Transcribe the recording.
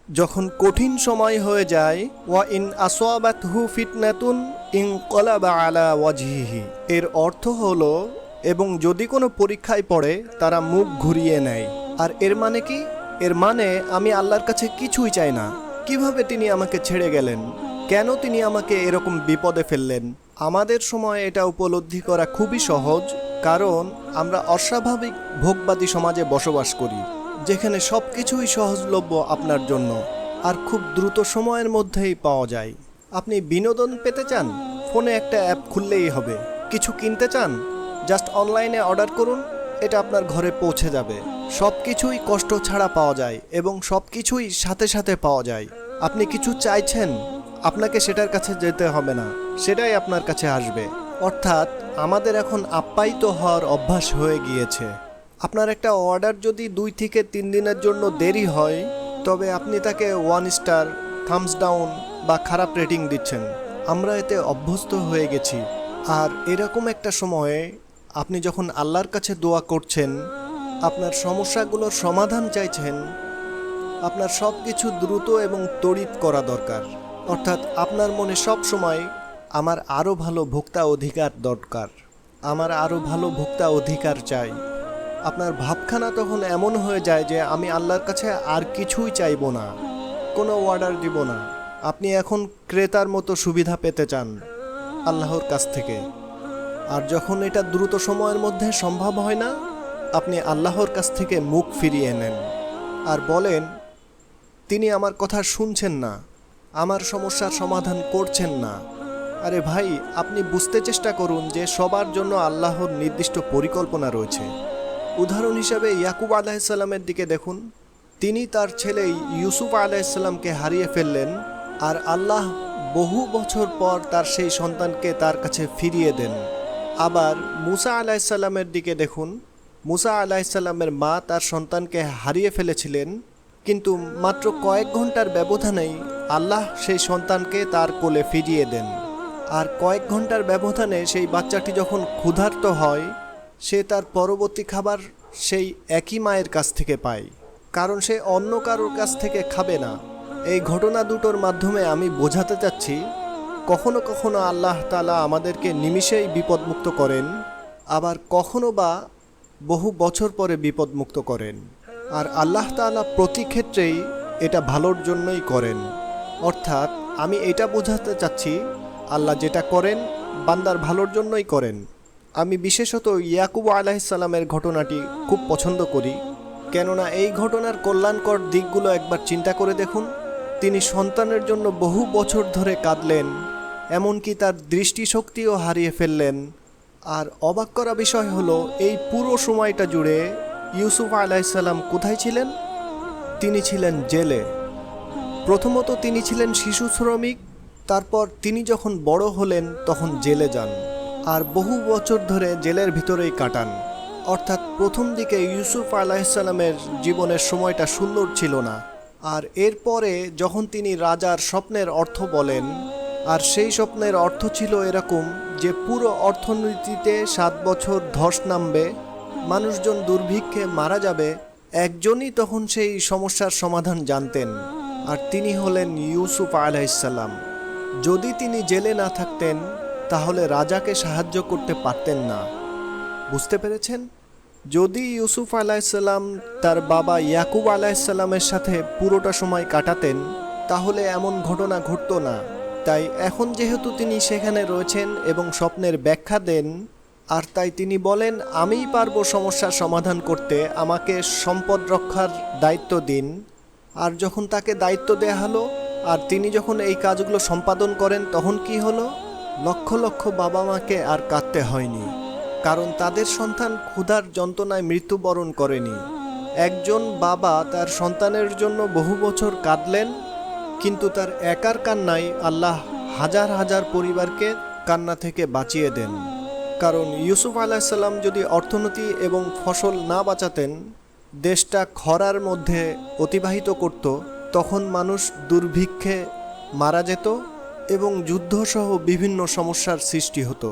যখন কঠিন সময় হয়ে যায়, ওয়া ইন আসওয়াবাতহু ফিতনাতুন ইনকালাবা আলা ওয়াজহিহি, এর অর্থ হলো এবং যদি কোনো পরীক্ষায় পড়ে তারা মুখ ঘুরিয়ে নেয়। আর এর মানে কি? এর মানে আমি আল্লাহর কাছে কিছুই চাই না। কিভাবে তিনি আমাকে ছেড়ে গেলেন? কেন তিনি আমাকে এরকম বিপদে ফেললেন? আমাদের সময় এটা উপলব্ধি করা খুবই সহজ, কারণ আমরা অস্বাভাবিক ভোগবাদী সমাজে বসবাস করি, যেখানে সব কিছুই সহজলভ্য আপনার জন্য আর খুব দ্রুত সময়ের মধ্যেই পাওয়া যায়। আপনি বিনোদন পেতে চান, ফোনে একটা অ্যাপ খুললেই হবে। কিছু কিনতে চান, জাস্ট অনলাইনে অর্ডার করুন, এটা আপনার ঘরে পৌঁছে যাবে। সব কিছুই কষ্ট ছাড়া পাওয়া যায় এবং সব কিছুই সাথে সাথে পাওয়া যায়। আপনি কিছু চাইছেন, আপনাকে সেটার কাছে যেতে হবে না, সেটাই আপনার কাছে আসবে। অর্থাৎ আমাদের এখন আপ্যায়িত হওয়ার অভ্যাস হয়ে গিয়েছে। আপনার একটা অর্ডার যদি 2 থেকে 3 দিনের জন্য দেরি হয়, তবে আপনি তাকে 1 স্টার, থামস ডাউন বা খারাপ রেটিং দিচ্ছেন। আমরা এতে অভ্যস্ত হয়ে গেছি। আর এরকম একটা সময়ে আপনি যখন আল্লাহর কাছে দোয়া করছেন, আপনার সমস্যাগুলোর সমাধান চাইছেন, আপনার সব কিছু দ্রুত এবং তড়িৎ করা দরকার। অর্থাৎ আপনার মনে সব সময় আমার আরও ভালো ভোক্তা অধিকার দরকার, আমার আরও ভালো ভোক্তা অধিকার চাই। আপনার ভাবখানা তখন এমন হয়ে যায় যে আমি আল্লাহর কাছে আর কিছুই চাইব না, কোনো অর্ডার দিব না। আপনি এখন ক্রেতার মতো সুবিধা পেতে চান আল্লাহর কাছ থেকে। আর যখন এটা দ্রুত সময়ের মধ্যে সম্ভব হয় না, আপনি আল্লাহর কাছ থেকে মুখ ফিরিয়ে নেন আর বলেন, তিনি আমার কথা শুনছেন না, আমার সমস্যার সমাধান করছেন না। আরে ভাই, আপনি বুঝতে চেষ্টা করুন যে সবার জন্য আল্লাহর নির্দিষ্ট পরিকল্পনা রয়েছে। উদাহরণ হিসাবে ইয়াকুব আলাইহিসসালামের দিকে দেখুন। তিনি তার ছেলে ইউসুফ আলাইহিসসালামকে হারিয়ে ফেললেন, আর আল্লাহ বহু বছর পর তার সেই সন্তানকে তার কাছে ফিরিয়ে দেন। আবার মুসা আলাইহিসসালামের দিকে দেখুন। মুসা আলাইহিসসালামের মা তার সন্তানকে হারিয়ে ফেলেছিলেন, কিন্তু মাত্র কয়েক ঘন্টার ব্যবধানেই আল্লাহ সেই সন্তানকে তার কোলে ফিরিয়ে দেন। আর কয়েক ঘন্টার ব্যবধানে সেই বাচ্চাটি যখন ক্ষুধার্ত হয়, সে তার পরবর্তী খাবার সেই একই মায়ের কাছ থেকে পায়, কারণ সে অন্য কারোর কাছ থেকে খাবে না। এই ঘটনা দুটোর মাধ্যমে আমি বোঝাতে চাচ্ছি, কখনো কখনো আল্লাহ তাআলা আমাদেরকে নিমিষেই বিপদমুক্ত করেন, আবার কখনো বা বহু বছর পরে বিপদমুক্ত করেন। আর আল্লাহ তাআলা প্রতি ক্ষেত্রেই এটা ভালোর জন্যই করেন। অর্থাৎ আমি এটা বোঝাতে চাচ্ছি, আল্লাহ যেটা করেন বান্দার ভালোর জন্যই করেন। আমি বিশেষত ইয়াকুব আলাইহিসসালামের ঘটনাটি খুব পছন্দ করি, কেননা এই ঘটনার কল্যাণকর দিকগুলো একবার চিন্তা করে দেখুন। তিনি সন্তানের জন্য বহু বছর ধরে কাঁদলেন, এমনকি তার দৃষ্টিশক্তিও হারিয়ে ফেললেন। আর অবাক করা বিষয় হলো, এই পুরো সময়টা জুড়ে ইউসুফ আলাইহিসসালাম কোথায় ছিলেন? তিনি ছিলেন জেলে। প্রথমত তিনি ছিলেন শিশু শ্রমিক, তারপর তিনি যখন বড় হলেন তখন জেলে যান, আর বহু বছর ধরে জেলের ভিতরেই কাটান। অর্থাৎ প্রথম দিকে ইউসুফ আলাইহিসসালামের জীবনের সময়টা সুন্দর ছিল না। আর এরপরে যখন তিনি রাজার স্বপ্নের অর্থ বলেন, আর সেই স্বপ্নের অর্থ ছিল এরকম যে পুরো অর্থনীতিতে 7 বছর ধস নামবে, মানুষজন দুর্ভিক্ষে মারা যাবে, একজনই তখন সেই সমস্যার সমাধান জানতেন, আর তিনি হলেন ইউসুফ আলাইহিসসালাম। যদি তিনি জেলে না থাকতেন তাহলে রাজাকে সাহায্য করতে পারতেন না। বুঝতে পেরেছেন? যদি ইউসুফ আলাইহিসসালাম তার বাবা ইয়াকুব আলাইহিসসালামের সাথে পুরোটা সময় কাটাতেন, তাহলে এমন ঘটনা ঘটতো না। তাই এখন যেহেতু তিনি সেখানে রয়েছেন এবং স্বপ্নের ব্যাখ্যা দেন, আর তাই তিনি বলেন, আমিই পারবো সমস্যার সমাধান করতে, আমাকে সম্পদ রক্ষার দায়িত্ব দিন। আর যখন তাকে দায়িত্ব দেয়া হলো আর তিনি যখন এই কাজগুলো সম্পাদন করেন, তখন কি হলো? লক্ষ লক্ষ বাবা মাকে আর কাঁদতে হয়নি, কারণ তাদের সন্তান ক্ষুধার যন্ত্রণায় মৃত্যুবরণ করেনি। একজন বাবা তার সন্তানের জন্য বহু বছর কাঁদলেন, কিন্তু তার একার কান্নায় আল্লাহ হাজার হাজার পরিবারকে কান্না থেকে বাঁচিয়ে দেন। কারণ ইউসুফ আলাইহিসসালাম যদি অর্থনীতি এবং ফসল না বাঁচাতেন, দেশটা খরার মধ্যে অতিবাহিত করত, তখন মানুষ দুর্ভিক্ষে মারা যেত এবং যুদ্ধসহ বিভিন্ন সমস্যার সৃষ্টি হতো।